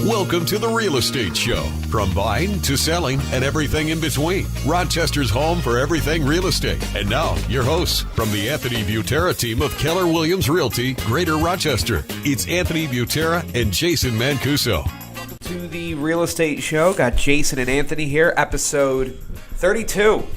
Welcome to The Real Estate Show. From buying to selling and everything in between. Rochester's home for everything real estate. And now, your hosts from the Anthony Butera team of Keller Williams Realty, Greater Rochester. It's Anthony Butera and Jason Mancuso. Welcome to The Real Estate Show. Got Jason and Anthony here, episode 32.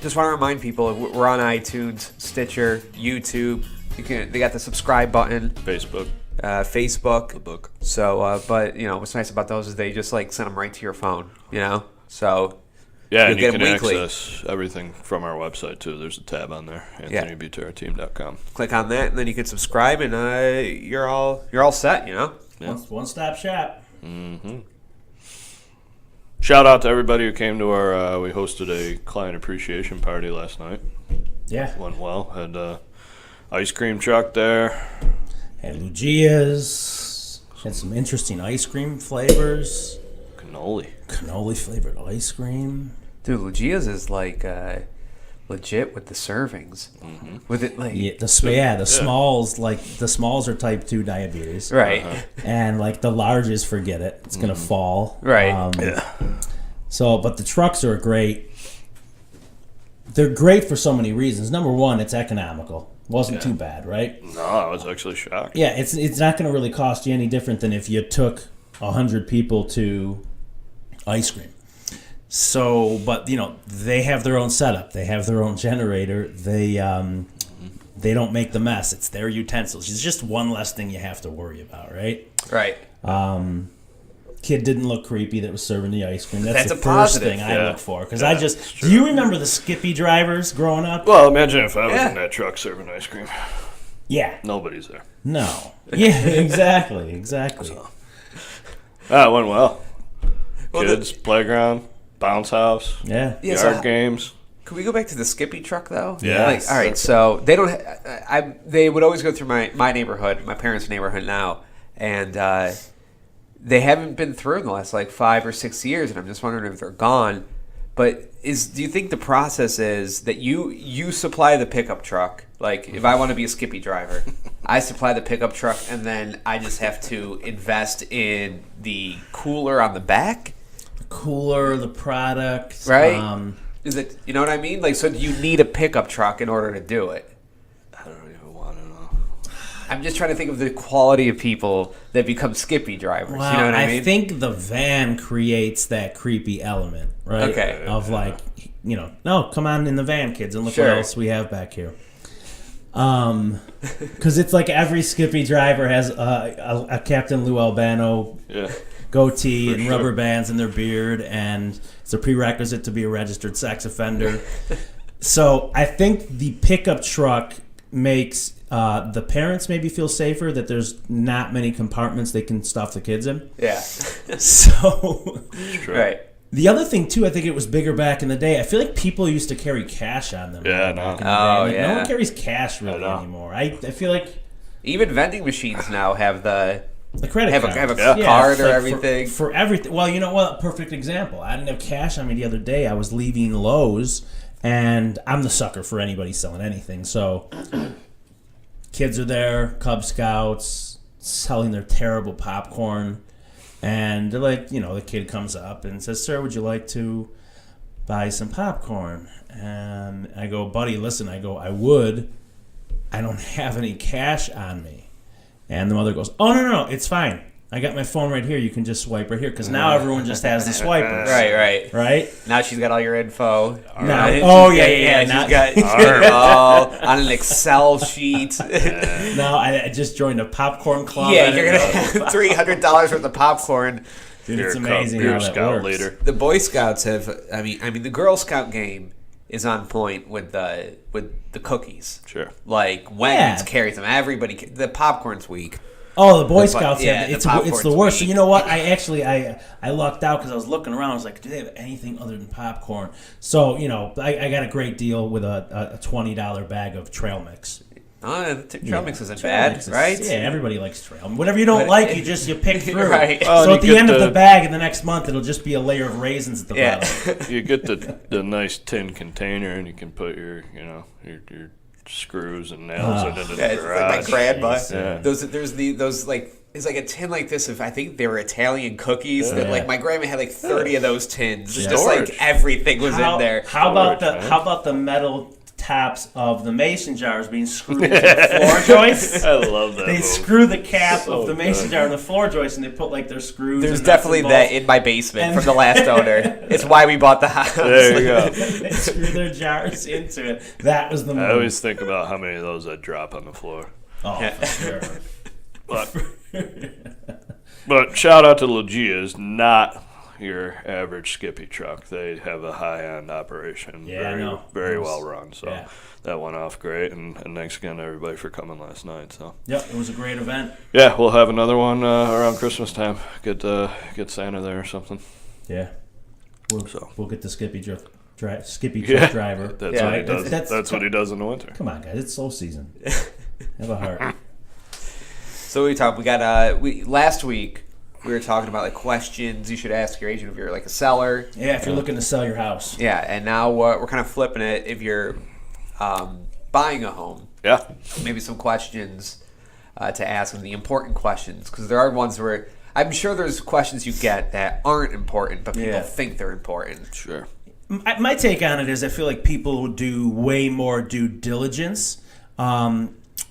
Just want to remind people, we're on iTunes, Stitcher, YouTube. They got the subscribe button. Facebook. Facebook. The book. So, but, you know, what's nice about those is they just, like, send them right to your phone, you know? So, yeah, and you get can them weekly. access everything from our website, too. There's a tab on there, AnthonyButeraTeam.com. Click on that, and then you can subscribe, and you're all set, you know? Yeah. One-stop shop. Mm-hmm. Shout out to everybody who came to our, we hosted a client appreciation party last night. Yeah. Went well. Had ice cream truck there. Had Luigi's. Had some interesting ice cream flavors. Cannoli flavored ice cream. Dude, Luigi's is, like, legit with the servings. Mm-hmm. With it, like... Yeah, the smalls, like, the smalls are type 2 diabetes. Right. And, like, the larges, forget it. It's going to fall. Right. So, but the trucks are great. They're great for so many reasons. Number one, it's economical. Wasn't too bad, right? No, I was actually shocked. Yeah, it's not going to really cost you any different than if you took 100 people to ice cream. So, but, you know, they have their own setup. They have their own generator. They don't make the mess. It's their utensils. It's just one less thing you have to worry about, right? Right. Kid didn't look creepy that was serving the ice cream. That's the a first positive. thing I look for. Because do you remember the Skippy drivers growing up? Well, imagine if I was in that truck serving ice cream. Yeah. Nobody's there. No. Yeah, exactly. So, it went well. Kids, playground, bounce house, Yeah. yard games. Can we go back to the Skippy truck, though? Yeah. Like, all right, so they don't. They would always go through my neighborhood, my parents' neighborhood now, and they haven't been through in the last like 5 or 6 years, and I'm just wondering if they're gone. But do you think the process is that you supply the pickup truck? Like, if I want to be a Skippy driver, I supply the pickup truck, and then I just have to invest in the cooler on the back? Cooler, the product. Right. Is it, you know what I mean? Like, so do you need a pickup truck in order to do it? I don't even want to know. I'm just trying to think of the quality of people that become Skippy drivers. Well, you know what I mean? I think the van creates that creepy element, right? Okay. Of like, you know, no, come on in the van, kids, and look Sure. what else we have back here. Because it's like every Skippy driver has a Captain Lou Albano goatee and rubber bands in their beard, and it's a prerequisite to be a registered sex offender. So I think the pickup truck makes the parents maybe feel safer that there's not many compartments they can stuff the kids in. Yeah. So, Right. the other thing too, I think it was bigger back in the day. I feel like people used to carry cash on them. Yeah, back no. in the day. Oh, Like, yeah. no one carries cash really know. anymore. I feel like Even vending machines now have the credit card. have a Yeah, card it's or like everything. for everything. Well, you know what? Perfect example. I didn't have cash on me the other day. I was leaving Lowe's, and I'm the sucker for anybody selling anything. So, kids are there, Cub Scouts selling their terrible popcorn, and they're like, you know, the kid comes up and says, "Sir, would you like to buy some popcorn?" And I go, "Buddy, listen." I go, "I would. I don't have any cash on me." And the mother goes, "Oh, no, it's fine. I got my phone right here. You can just swipe right here." Because now everyone just has the swipers. Right. Now she's got all your info. Now- She's oh, got- yeah. She's got it all on an Excel sheet. Now I just joined a popcorn club. Yeah, you're going to have $300 worth of popcorn. Dude, it's Beer amazing how that Scout works. leader. The Boy Scouts have, I mean, the Girl Scout game is on point with the cookies. Sure. Like, Wegmans Yeah. carries them. Everybody, the popcorn's weak. Oh, the Boy The- Scouts yeah, have the it's popcorn's the worst. weak. You know what? I lucked out because I was looking around. I was like, do they have anything other than popcorn? So, you know, I got a great deal with a $20 bag of trail mix. Trail mix isn't Trail bad, mix is- right? Yeah, everybody likes trail. Whatever you don't like, you pick through. Right. Oh, So and at the you end get of the the- bag in the next month, it'll just be a layer of raisins at the Yeah. bottom. You get the nice tin container, and you can put your screws and nails into the Yeah, it's garage. like Cradba. Yeah. Those is like a tin like this of, I think they were Italian cookies that like my grandma had like 30 of those tins. Yeah. Just like everything was in there. How about the metal taps of the mason jars being screwed into the floor joists? I love that. They screw the cap of the mason jar in the floor joist, and they put like their screws. There's and nuts definitely and that bolts. in my basement from the last owner. It's why we bought the house. There you go. They screw their jars into it. That was the move. I always think about how many of those I drop on the floor. Oh, for sure. But shout out to Logia's, not your average Skippy truck. They have a high-end operation, very well run. So that went off great, and thanks again to everybody for coming last night. So Yep, it was a great event. yeah, we'll have another one around Christmas time. Get Santa there or something. Yeah, we'll get the Skippy truck driver. That's what he does. That's what he does in the winter. Come on, guys, it's slow season. Have a heart. So we got last week we were talking about like questions you should ask your agent if you're like a seller. Yeah, if you're looking to sell your house. Yeah, and now we're kind of flipping it if you're buying a home. Yeah. Maybe some questions to ask them, the important questions, because there are ones where I'm sure there's questions you get that aren't important, but people think they're important. Sure. My take on it is I feel like people would do way more due diligence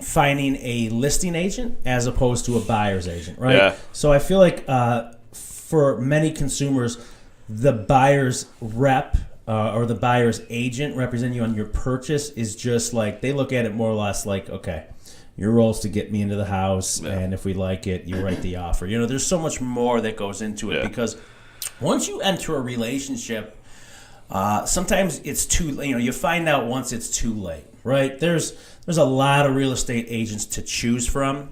finding a listing agent as opposed to a buyer's agent, right? Yeah. So I feel like for many consumers, the buyer's rep or the buyer's agent representing you on your purchase is just like, they look at it more or less like, okay, your role is to get me into the house, and if we like it, you write the offer. You know, there's so much more that goes into it because once you enter a relationship, sometimes it's too late. You know, you find out once it's too late, right? There's a lot of real estate agents to choose from.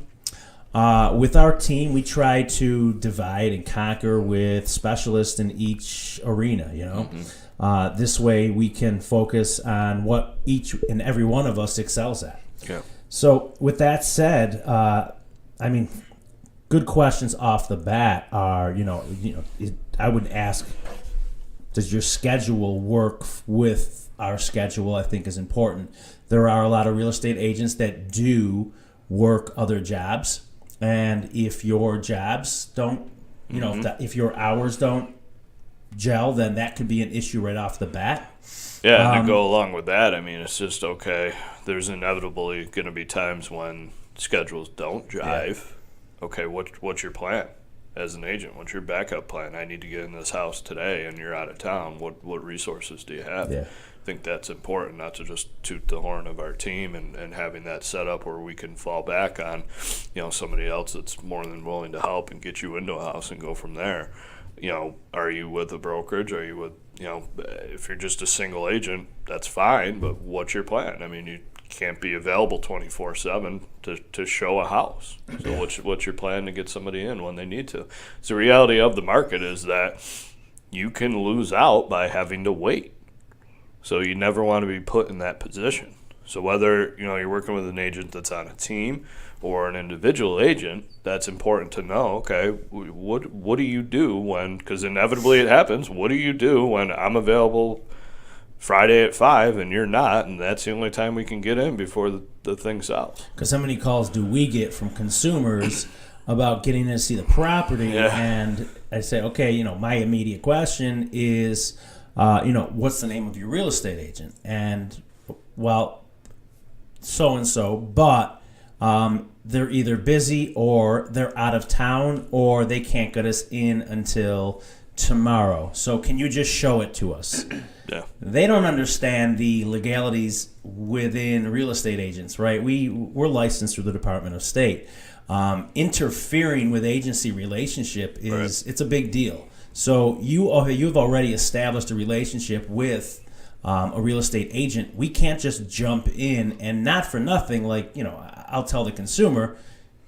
With our team, we try to divide and conquer with specialists in each arena, you know. This way we can focus on what each and every one of us excels at. Yeah. So with that said, I mean, good questions off the bat are, I would ask, does your schedule work with our schedule? I think is important. There are a lot of real estate agents that do work other jobs, and if your jobs don't, if your hours don't gel, then that could be an issue right off the bat. Yeah, and to go along with that, I mean, it's just, okay, there's inevitably going to be times when schedules don't jive. Yeah. Okay, what's your plan as an agent? What's your backup plan? I need to get in this house today, and you're out of town. What resources do you have? Yeah. I think that's important, not to just toot the horn of our team and having that set up where we can fall back on, somebody else that's more than willing to help and get you into a house and go from there. Are you with a brokerage? Are you with, if you're just a single agent, that's fine, but what's your plan? I mean, you can't be available 24/7 to show a house. So what's your plan to get somebody in when they need to? So the reality of the market is that you can lose out by having to wait. So you never want to be put in that position. So whether you're working with an agent that's on a team or an individual agent, that's important to know. Okay, what do you do when? Because inevitably it happens. What do you do when I'm available Friday at 5 and you're not, and that's the only time we can get in before the thing sells? Because how many calls do we get from consumers about getting to see the property? Yeah. And I say, okay, my immediate question is, what's the name of your real estate agent? And, well, so-and-so, but they're either busy or they're out of town or they can't get us in until tomorrow. So can you just show it to us? Yeah. They don't understand the legalities within real estate agents, right? We're licensed through the Department of State. Interfering with agency relationship it's a big deal. So you've already established a relationship with a real estate agent. We can't just jump in and not for nothing. Like, I'll tell the consumer,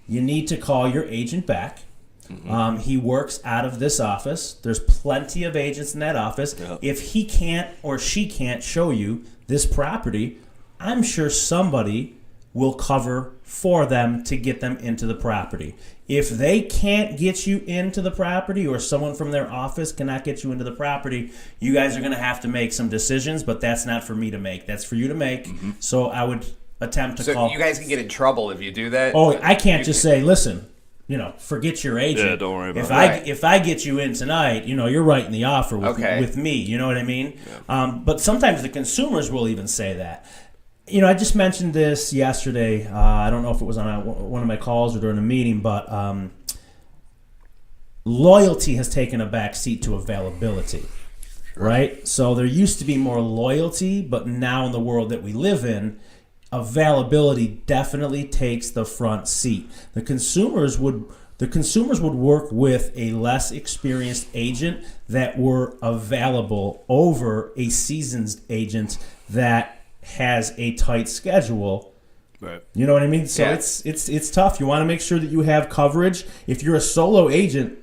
you need to call your agent back. Mm-hmm. He works out of this office. There's plenty of agents in that office. Yep. If he can't or she can't show you this property, I'm sure somebody will cover for them to get them into the property. If they can't get you into the property or someone from their office cannot get you into the property, you guys are going to have to make some decisions, but that's not for me to make. That's for you to make. Mm-hmm. So I would attempt to call. So you guys can get in trouble if you do that? Oh, I can't just say, listen, forget your agent. Yeah, don't worry about it. If I get you in tonight, you're writing the offer with me. You know what I mean? Yeah. But sometimes the consumers will even say that. I just mentioned this yesterday. I don't know if it was on one of my calls or during a meeting, but loyalty has taken a back seat to availability. Sure. Right? So there used to be more loyalty, but now in the world that we live in, availability definitely takes the front seat. The consumers would work with a less experienced agent that were available over a seasoned agent that has a tight schedule. Right. You know what I mean? So it's tough. You want to make sure that you have coverage. If you're a solo agent,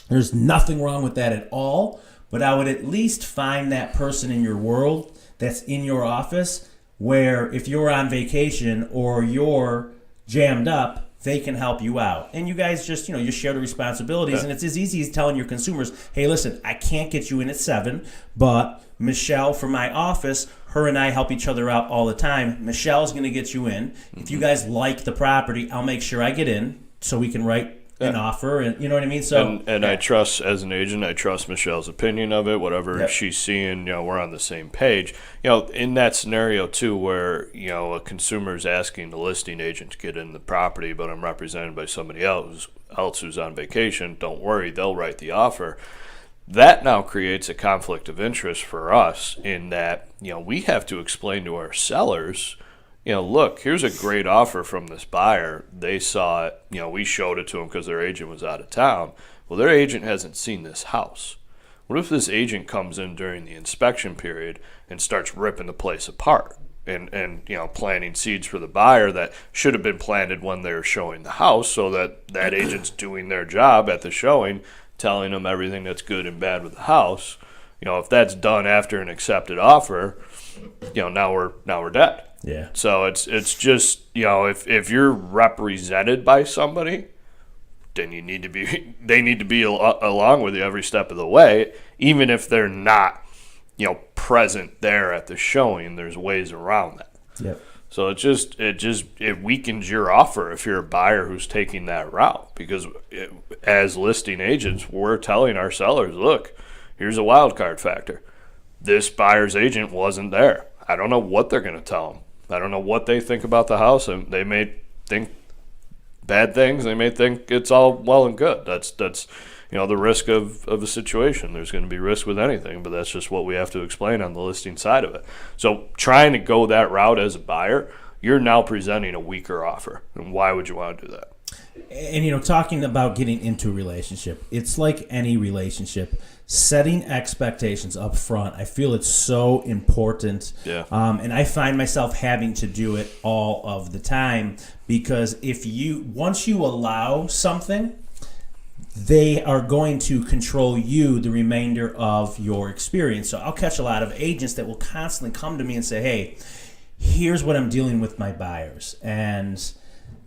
there's nothing wrong with that at all. But I would at least find that person in your world that's in your office where if you're on vacation or you're jammed up, they can help you out. And you guys just, you share the responsibilities. Yeah. And it's as easy as telling your consumers, hey, listen, I can't get you in at 7, but Michelle from my office, her and I help each other out all the time. Michelle's going to get you in. Mm-hmm. If you guys like the property, I'll make sure I get in so we can write an offer, and you know what I mean. So, and I trust, as an agent, I trust Michelle's opinion of it. Whatever she's seeing, we're on the same page. In that scenario too, where a consumer's asking the listing agent to get in the property, but I'm represented by somebody else who's on vacation. Don't worry, they'll write the offer. That now creates a conflict of interest for us in that we have to explain to our sellers. Look, here's a great offer from this buyer. They saw it. We showed it to them because their agent was out of town. Well, their agent hasn't seen this house. What if this agent comes in during the inspection period and starts ripping the place apart and planting seeds for the buyer that should have been planted when they were showing the house so that agent's doing their job at the showing, telling them everything that's good and bad with the house. If that's done after an accepted offer, now we're dead. Yeah. So it's just if you're represented by somebody, then they need to be along with you every step of the way, even if they're not present there at the showing. There's ways around that. Yep. So it weakens your offer if you're a buyer who's taking that route, because as listing agents, we're telling our sellers, look, here's a wild card factor. This buyer's agent wasn't there. I don't know what they're going to tell them. I don't know what they think about the house, and they may think bad things. They may think it's all well and good. That's the risk of a situation. There's going to be risk with anything, but that's just what we have to explain on the listing side of it. So trying to go that route as a buyer, you're now presenting a weaker offer. And why would you want to do that? And talking about getting into a relationship, it's like any relationship. Setting expectations up front, I feel it's so important. Yeah. And I find myself having to do it all of the time, because once you allow something, they are going to control you the remainder of your experience. So I'll catch a lot of agents that will constantly come to me and say, hey, here's what I'm dealing with my buyers, and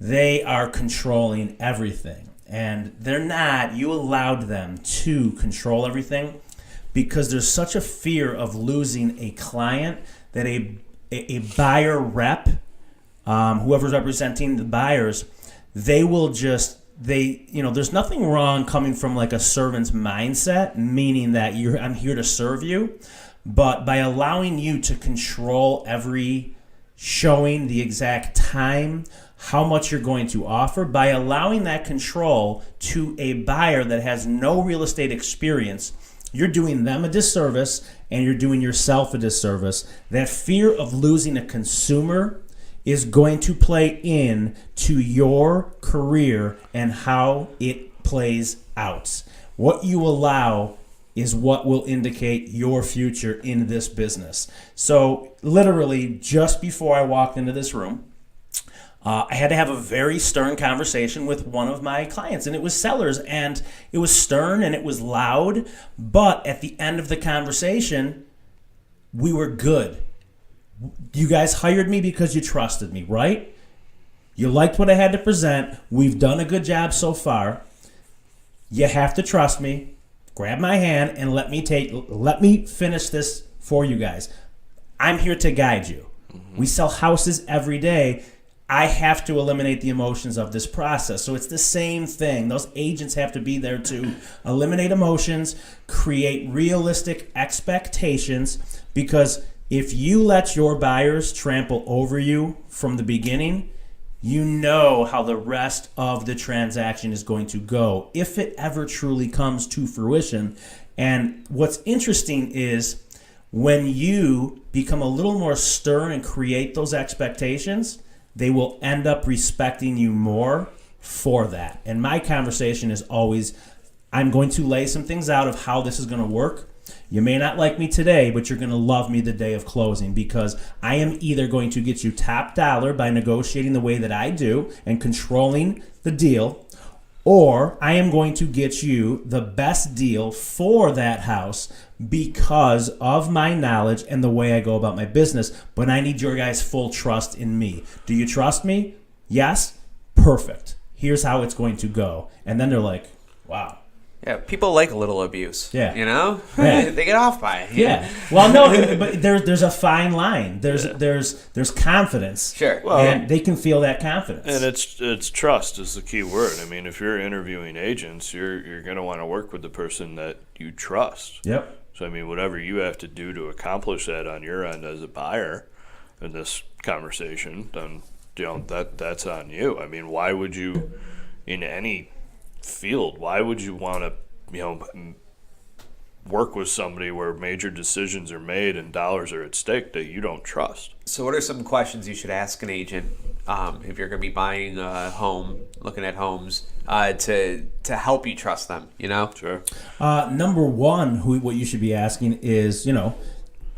they are controlling everything. And they're not. You allowed them to control everything because there's such a fear of losing a client that a buyer rep, whoever's representing the buyers, they will just, there's nothing wrong coming from like a servant's mindset, meaning that I'm here to serve you. But by allowing you to control every showing, the exact time, how much you're going to offer, by allowing that control to a buyer that has no real estate experience, you're doing them a disservice and you're doing yourself a disservice. That fear of losing a consumer is going to play in to your career and how it plays out. What you allow is what will indicate your future in this business. So literally just before I walked into this room, I had to have a very stern conversation with one of my clients, and it was sellers, and it was stern and it was loud, but at the end of the conversation, we were good. You guys hired me because you trusted me, right? You liked what I had to present. We've done a good job so far. You have to trust me. Grab my hand and let me finish this for you guys. I'm here to guide you. Mm-hmm. We sell houses every day. I have to eliminate the emotions of this process. So it's the same thing. Those agents have to be there to eliminate emotions, create realistic expectations, because if you let your buyers trample over you from the beginning, you know how the rest of the transaction is going to go if it ever truly comes to fruition. And what's interesting is when you become a little more stern and create those expectations, they will end up respecting you more for that. And my conversation is always, I'm going to lay some things out of how this is going to work. You may not like me today, but you're going to love me the day of closing, because I am either going to get you top dollar by negotiating the way that I do and controlling the deal, or I am going to get you the best deal for that house because of my knowledge and the way I go about my business. But I need your guys' full trust in me. Do you trust me? Yes? Perfect. Here's how it's going to go. And then they're like, wow. Yeah, people like a little abuse. Yeah. You know? Yeah. They get off by it. Yeah. Well, no, but there's a fine line. There's confidence. Sure. Well, and they can feel that confidence. And it's trust is the key word. I mean, if you're interviewing agents, you're going to want to work with the person that you trust. Yep. So, I mean, whatever you have to do to accomplish that on your end as a buyer in this conversation, then, that's on you. I mean, why would you, in any field, why would you want to, work with somebody where major decisions are made and dollars are at stake that you don't trust? So what are some questions you should ask an agent if you're going to be buying a home, looking at homes, to help you trust them, Sure. Number one, what you should be asking is,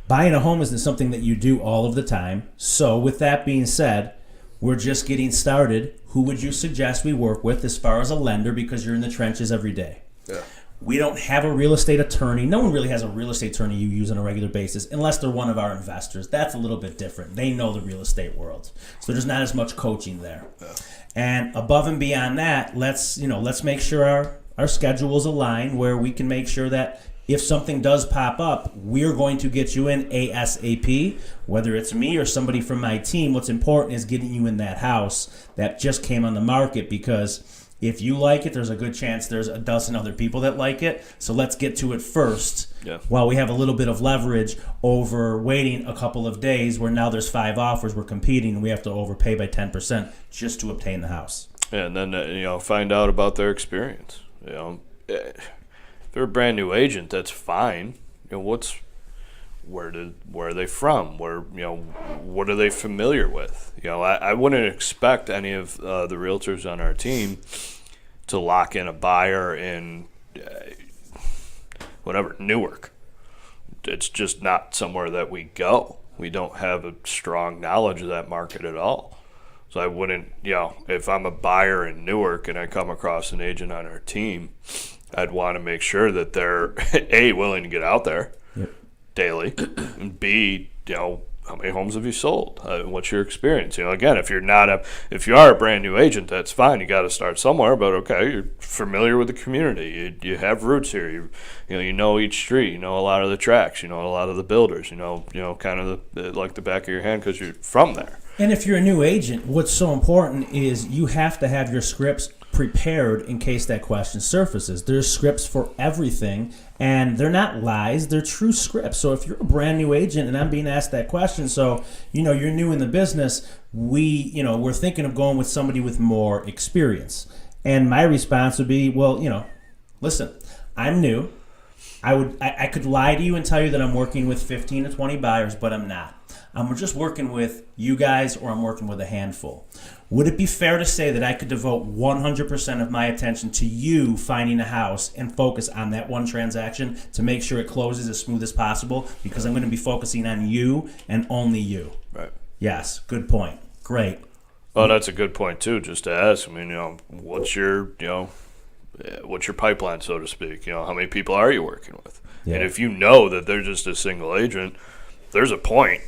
buying a home isn't something that you do all of the time. So with that being said, we're just getting started. Who would you suggest we work with as far as a lender, because you're in the trenches every day? Yeah. We don't have a real estate attorney. No one really has a real estate attorney you use on a regular basis unless they're one of our investors. That's a little bit different. They know the real estate world. So there's not as much coaching there. Yeah. And above and beyond that, let's make sure our schedules align where we can make sure that if something does pop up, we're going to get you in ASAP, whether it's me or somebody from my team. What's important is getting you in that house that just came on the market, because if you like it, there's a good chance there's a dozen other people that like it. So let's get to it first, while we have a little bit of leverage over waiting a couple of days where now there's 5 offers, we're competing, and we have to overpay by 10% just to obtain the house. Yeah, and then, find out about their experience. If they're a brand new agent, that's fine. Where are they from? What are they familiar with? I wouldn't expect any of the realtors on our team to lock in a buyer in Newark. It's just not somewhere that we go. We don't have a strong knowledge of that market at all. So I wouldn't, if I'm a buyer in Newark and I come across an agent on our team, I'd want to make sure that they're A, willing to get out there daily, and B, how many homes have you sold? What's your experience? Again, if you are a brand new agent, that's fine. You got to start somewhere. But okay, you're familiar with the community. You have roots here. You know each street. You know a lot of the tracks. You know a lot of the builders. You know kind of like the back of your hand because you're from there. And if you're a new agent, what's so important is you have to have your scripts prepared in case that question surfaces. There's scripts for everything, and they're not lies, they're true scripts. So if you're a brand new agent and I'm being asked that question, so you're new in the business, we're thinking of going with somebody with more experience. And my response would be, well, listen, I'm new. I could lie to you and tell you that I'm working with 15 to 20 buyers, but I'm not. I'm just working with you guys, or I'm working with a handful. Would it be fair to say that I could devote 100% of my attention to you finding a house and focus on that one transaction to make sure it closes as smooth as possible, because I'm going to be focusing on you and only you? Right. Yes, good point. Great. Well, that's a good point too. Just to ask, what's your pipeline, so to speak? How many people are you working with? Yeah. And if you know that they're just a single agent, there's a point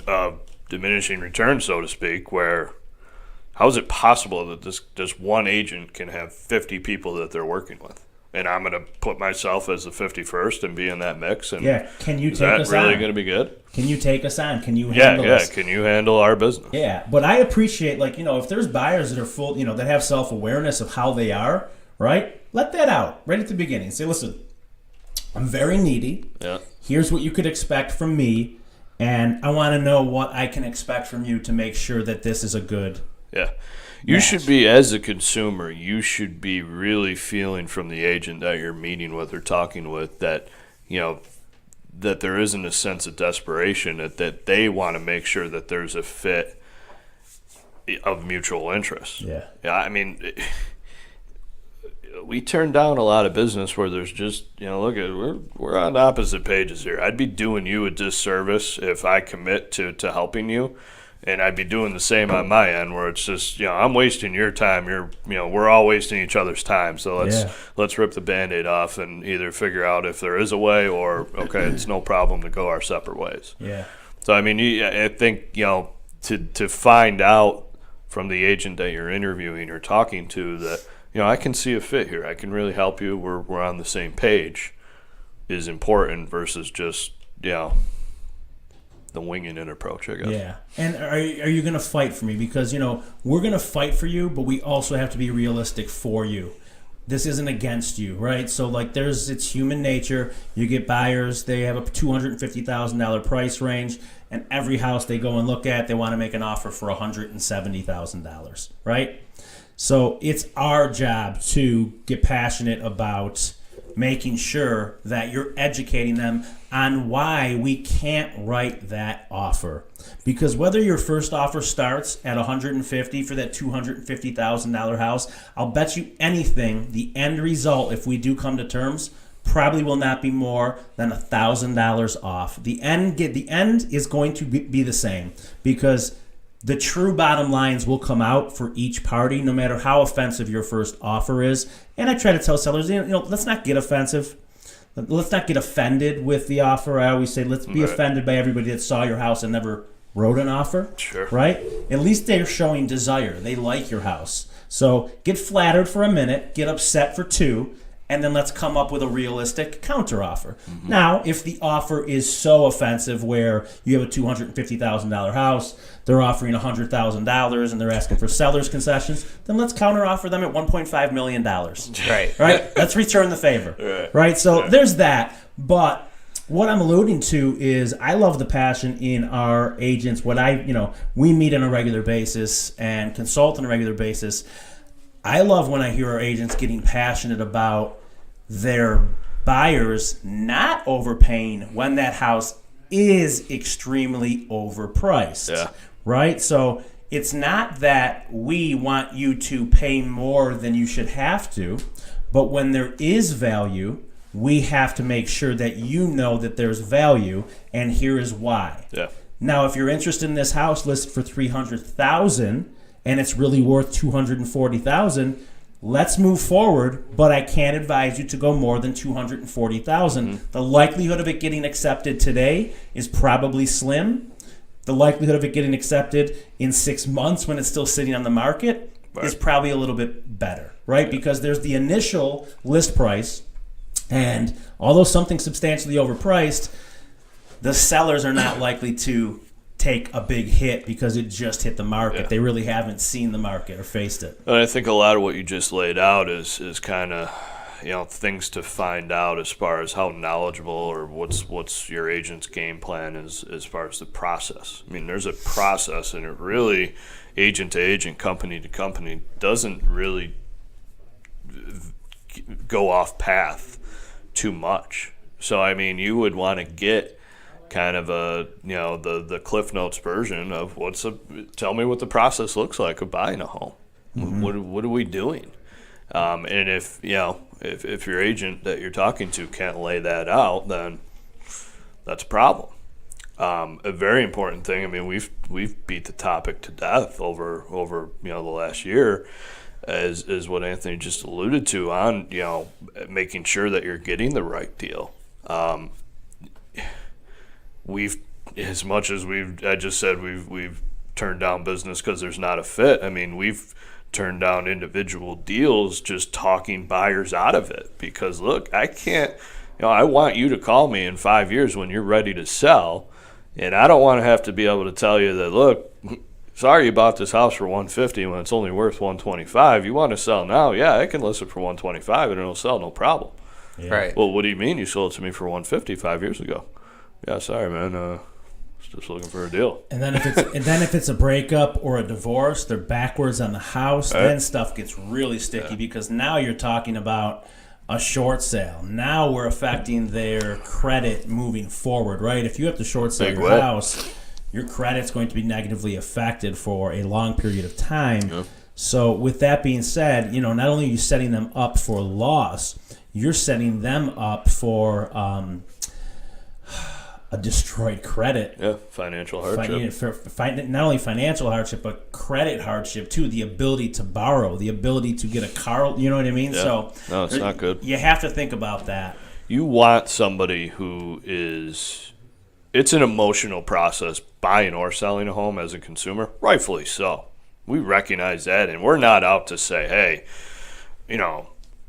of diminishing returns, so to speak, where how is it possible that this one agent can have 50 people that they're working with? and I'm going to put myself as the 51st and be in that mix. And Yeah, can you is take that us really on? going to be good? Can you take us on? Can you handle us? Can you handle our business? Yeah, but I appreciate, like, if there's buyers that are full, that have self-awareness of how they are, right? Let that out right at the beginning. Say, listen, I'm very needy. Yeah. Here's what you could expect from me, and I want to know what I can expect from you to make sure that this is a good. Yeah. You should be, as a consumer, you should be really feeling from the agent that you're meeting with or talking with that, that there isn't a sense of desperation, that they want to make sure that there's a fit of mutual interest. Yeah. Yeah, I mean, we turn down a lot of business where there's just, look at, we're on opposite pages here. I'd be doing you a disservice if I commit to helping you. And I'd be doing the same on my end, where it's just, I'm wasting your time. We're all wasting each other's time. So let's rip the Band-Aid off and either figure out if there is a way, or okay, it's no problem to go our separate ways. Yeah. So I mean, I think to find out from the agent that you're interviewing or talking to that I can see a fit here. I can really help you. We're on the same page is important versus just the winging it approach, I guess. Yeah. And are you going to fight for me? Because, we're going to fight for you, but we also have to be realistic for you. This isn't against you, right? So, like, it's human nature. You get buyers, they have a $250,000 price range, and every house they go and look at, they want to make an offer for $170,000, right? So it's our job to get passionate about making sure that you're educating them on why we can't write that offer. Because whether your first offer starts at $150,000 for that $250,000 house, I'll bet you anything the end result, if we do come to terms, probably will not be more than $1,000 off. The end is going to be the same, because the true bottom lines will come out for each party, no matter how offensive your first offer is. And I try to tell sellers, let's not get offensive. Let's not get offended with the offer. I always say, let's be offended by everybody that saw your house and never wrote an offer. Sure. Right? At least they're showing desire. They like your house. So get flattered for a minute, get upset for 2, and then let's come up with a realistic counteroffer. Mm-hmm. Now, if the offer is so offensive where you have a $250,000 house, they're offering $100,000 and they're asking for seller's concessions, then let's counteroffer them at $1.5 million. Right. Right? Let's return the favor. Right? So there's that. But what I'm alluding to is I love the passion in our agents. We meet on a regular basis and consult on a regular basis. I love when I hear our agents getting passionate about their buyers not overpaying when that house is extremely overpriced. Yeah. Right? So it's not that we want you to pay more than you should have to, but when there is value, we have to make sure that you know that there's value, and here is why. Yeah. Now, if you're interested in this house listed for $300,000 and it's really worth $240,000, let's move forward, but I can't advise you to go more than $240,000. Mm-hmm. The likelihood of it getting accepted today is probably slim. The likelihood of it getting accepted in 6 months when it's still sitting on the market is probably a little bit better, right? Because there's the initial list price, and although something's substantially overpriced, the sellers are not likely to take a big hit because it just hit the market. Yeah. They really haven't seen the market or faced it. And I think a lot of what you just laid out is kind of things to find out as far as how knowledgeable or what's your agent's game plan is as far as the process. I mean, there's a process, and it really, agent to agent, company to company, doesn't really go off path too much. So I mean, you would want to get kind of a the Cliff Notes version of tell me what the process looks like of buying a home. Mm-hmm. What are we doing? And if your agent that you're talking to can't lay that out, then that's a problem. A very important thing. I mean, we've beat the topic to death over the last year, is what Anthony just alluded to on making sure that you're getting the right deal. We've, as much as we've turned down business because there's not a fit. I mean, we've turn down individual deals just talking buyers out of it. Because, look, I can't, I want you to call me in 5 years when you're ready to sell, and I don't want to have to be able to tell you that, look, sorry you bought this house for $150 when it's only worth $125. You want to sell now? Yeah, I can list it for $125 and it'll sell, no problem. Yeah. Right. Well, what do you mean you sold it to me for $150 5 years ago? Yeah, sorry, man. Just looking for a deal. And then if it's a breakup or a divorce, they're backwards on the house. Right. Then stuff gets really sticky because now you're talking about a short sale. Now we're affecting their credit moving forward, right? If you have to short sell Big your way. house, your credit's going to be negatively affected for a long period of time. Yeah. So with that being said, not only are you setting them up for loss, you're setting them up for a destroyed credit. Yeah, financial hardship. Not only financial hardship, but credit hardship too. The ability to borrow, the ability to get a car. You know what I mean? Yeah. So No, it's not good. You have to think about that. You want somebody who is, it's an emotional process buying or selling a home as a consumer, rightfully so. We recognize that, and we're not out to say, hey,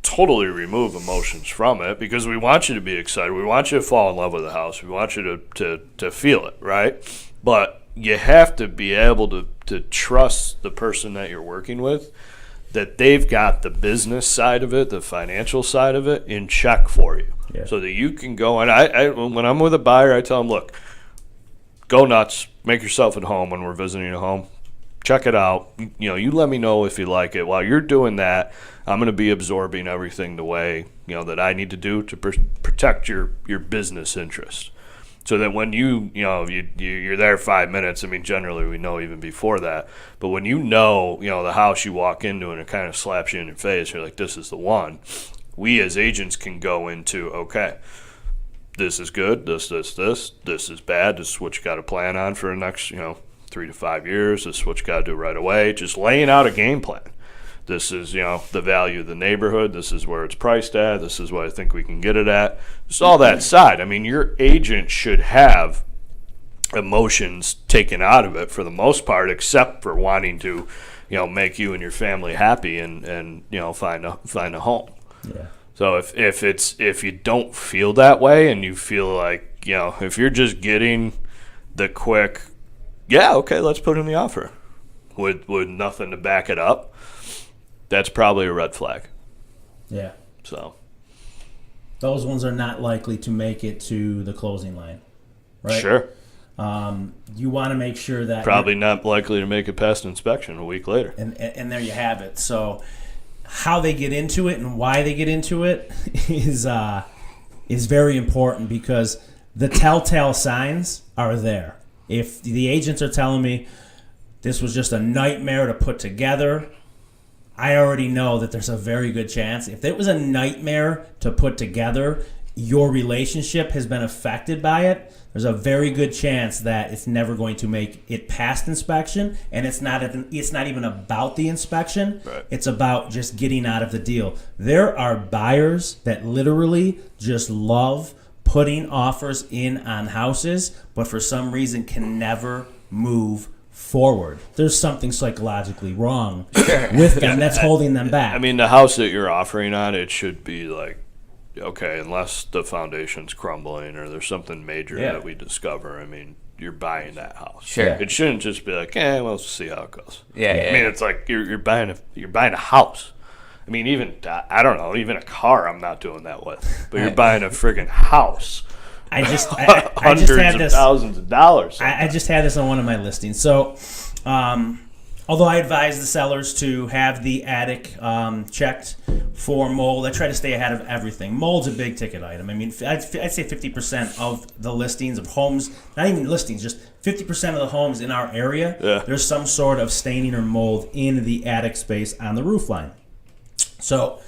totally remove emotions from it, because we want you to be excited. We want you to fall in love with the house. We want you to feel it, right? But you have to be able to trust the person that you're working with, that they've got the business side of it, the financial side of it in check for you. Yeah. So that you can go, and I when I'm with a buyer, I tell them, look, go nuts, make yourself at home when we're visiting a home. Check it out. You let me know if you like it. While you're doing that, I'm going to be absorbing everything the way, that I need to do to protect your business interest. So that when you're there 5 minutes, I mean, generally we know even before that, but when the house you walk into and it kind of slaps you in your face, you're like, this is the one. We as agents can go into, okay, this is good, this is bad, this is what you got to plan on for the next, 3 to 5 years, this is what you got to do right away, just laying out a game plan. This is, the value of the neighborhood, this is where it's priced at, this is what I think we can get it at. Just all that side. I mean, your agent should have emotions taken out of it for the most part, except for wanting to, make you and your family happy and find a home. Yeah. So if you don't feel that way and you feel like, if you're just getting the quick, yeah, okay, let's put in the offer with nothing to back it up, that's probably a red flag. Yeah. So Those ones are not likely to make it to the closing line, right? Sure. You want to make sure that Probably not likely to make it past inspection a week later. and there you have it. So how they get into it and why they get into it is very important, because the telltale signs are there. If the agents are telling me this was just a nightmare to put together, I already know that there's a very good chance. If it was a nightmare to put together, your relationship has been affected by it, there's a very good chance that it's never going to make it past inspection, and it's not even about the inspection. Right. It's about just getting out of the deal. There are buyers that literally just love putting offers in on houses, but for some reason can never move forward. There's something psychologically wrong with them that's holding them back. I mean, the house that you're offering on, it should be like, okay, unless the foundation's crumbling or there's something major that we discover, I mean, you're buying that house. Sure. It shouldn't just be like, well, let's see how it goes. Yeah, I mean, it's like you're buying a house. I mean, even I don't know, even a car, I'm not doing that with. But you're buying a friggin' house. I just Hundreds had of this. thousands of dollars. I just had this on one of my listings. So, although I advise the sellers to have the attic checked for mold, I try to stay ahead of everything. Mold's a big ticket item. I mean, I'd say 50% of the listings of homes, not even listings, just 50% of the homes in our area, there's some sort of staining or mold in the attic space on the roof line. So,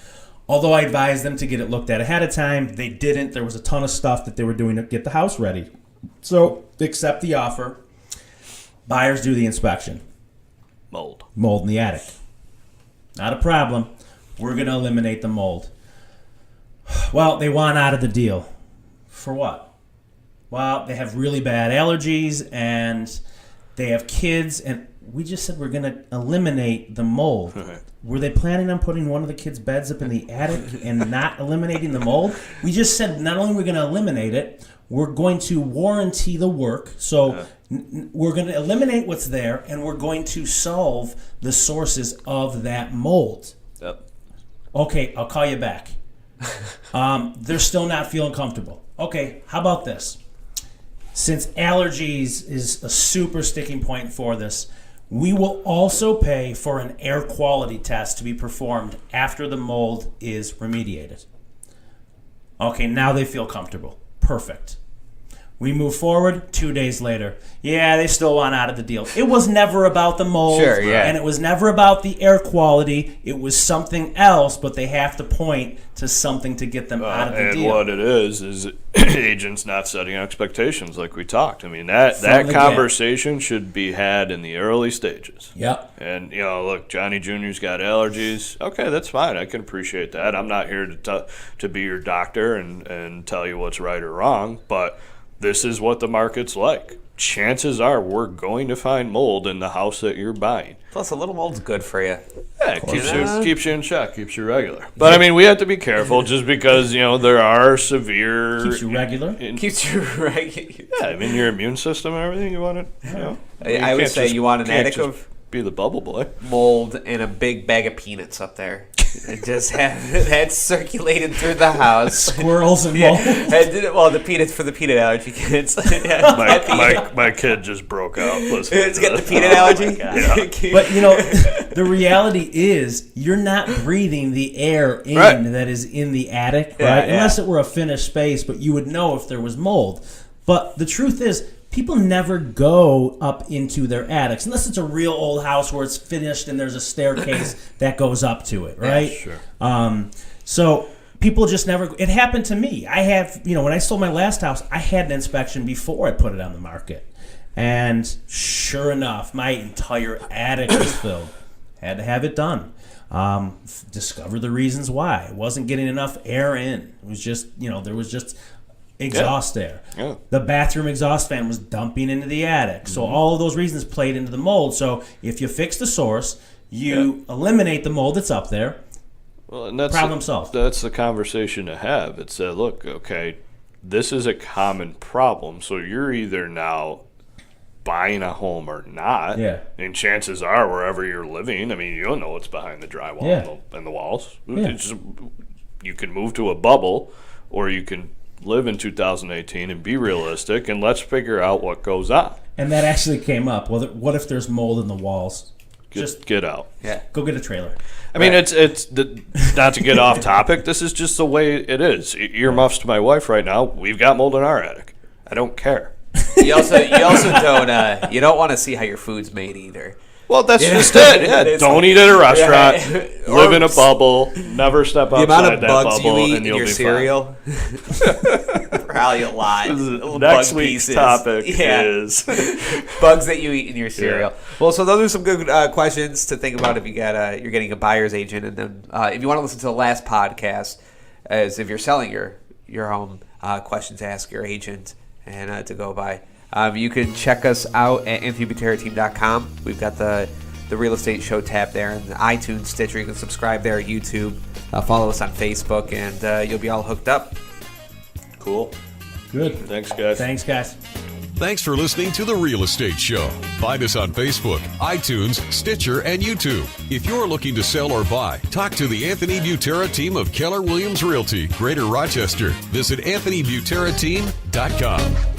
although I advised them to get it looked at ahead of time, they didn't. There was a ton of stuff that they were doing to get the house ready. So, they accept the offer. Buyers do the inspection. Mold. Mold in the attic. Not a problem. We're going to eliminate the mold. Well, they want out of the deal. For what? Well, they have really bad allergies and they have kids, and we just said we're going to eliminate the mold. Right. Were they planning on putting one of the kids' beds up in the attic and not eliminating the mold? We just said not only are we going to eliminate it, we're going to warranty the work. So we're going to eliminate what's there, and we're going to solve the sources of that mold. Yep. Okay, I'll call you back. They're still not feeling comfortable. Okay, how about this? Since allergies is a super sticking point for this, we will also pay for an air quality test to be performed after the mold is remediated. Okay, now they feel comfortable. Perfect. We move forward 2 days later. Yeah, they still want out of the deal. It was never about the mold. Sure, yeah. And it was never about the air quality. It was something else, but they have to point to something to get them out of the and deal. what it is agents not setting expectations like we talked. I mean, that the conversation should be had in the early stages. Yep. And, look, Johnny Jr.'s got allergies. Okay, that's fine. I can appreciate that. I'm not here to be your doctor and tell you what's right or wrong, but this is what the market's like. Chances are we're going to find mold in the house that you're buying. Plus, a little mold's good for you. Yeah, it keeps you in check, keeps you regular. But, I mean, we have to be careful just because, there are severe... Keeps you regular? Keeps you regular. Yeah, I mean, your immune system and everything, you want it, I would say you want an can't attic just of be the bubble boy. mold and a big bag of peanuts up there. And just have that circulated through the house. Squirrels and mold. Well, the peanuts for the peanut allergy kids. My kid just broke out. It's got the peanut allergy? But, the reality is you're not breathing the air in Right. that is in the attic, Yeah, right? yeah. Unless it were a finished space, but you would know if there was mold. But the truth is, people never go up into their attics unless it's a real old house where it's finished and there's a staircase that goes up to it, right? Yeah, sure. So people just never. It happened to me. I have, when I sold my last house, I had an inspection before I put it on the market, and sure enough, my entire attic was filled. Had to have it done. Discover the reasons why. It wasn't getting enough air in. It was just, there was just exhaust there. Yeah. The bathroom exhaust fan was dumping into the attic. So all of those reasons played into the mold. So if you fix the source, you eliminate the mold that's up there. Well, and that's Problem solved. That's the conversation to have. It's look, okay, this is a common problem. So you're either now buying a home or not. Yeah. And chances are, wherever you're living, I mean, you don't know what's behind the drywall and the walls. Yeah. It's just, you can move to a bubble, or you can live in 2018 and be realistic, and let's figure out what goes on. And that actually came up. Well, what if there's mold in the walls? Just Get out. Yeah. go get a trailer. I mean, it's not to get off topic. This is just the way it is. Earmuffs to my wife right now. We've got mold in our attic. I don't care. You also don't you don't want to see how your food's made either. Well, that's just it. Yeah, don't eat at a restaurant. Right. Live in a bubble. Never step The outside amount of that bugs bubble, you eat and in you'll your be cereal, probably a lot. Little Next bug week's pieces. topic Yeah. is bugs that you eat in your cereal. Yeah. Well, so those are some good questions to think about if you got you're getting a buyer's agent, and then if you want to listen to the last podcast, as if you're selling your home, questions to ask your agent and to go by. You can check us out at AnthonyButerraTeam.com. We've got the Real Estate Show tab there, and the iTunes, Stitcher. You can subscribe there, YouTube. Follow us on Facebook, and you'll be all hooked up. cool. Good. Thanks, guys. Thanks, guys. Thanks for listening to The Real Estate Show. Find us on Facebook, iTunes, Stitcher, and YouTube. If you're looking to sell or buy, talk to the Anthony Butera team of Keller Williams Realty, Greater Rochester. Visit AnthonyButerraTeam.com.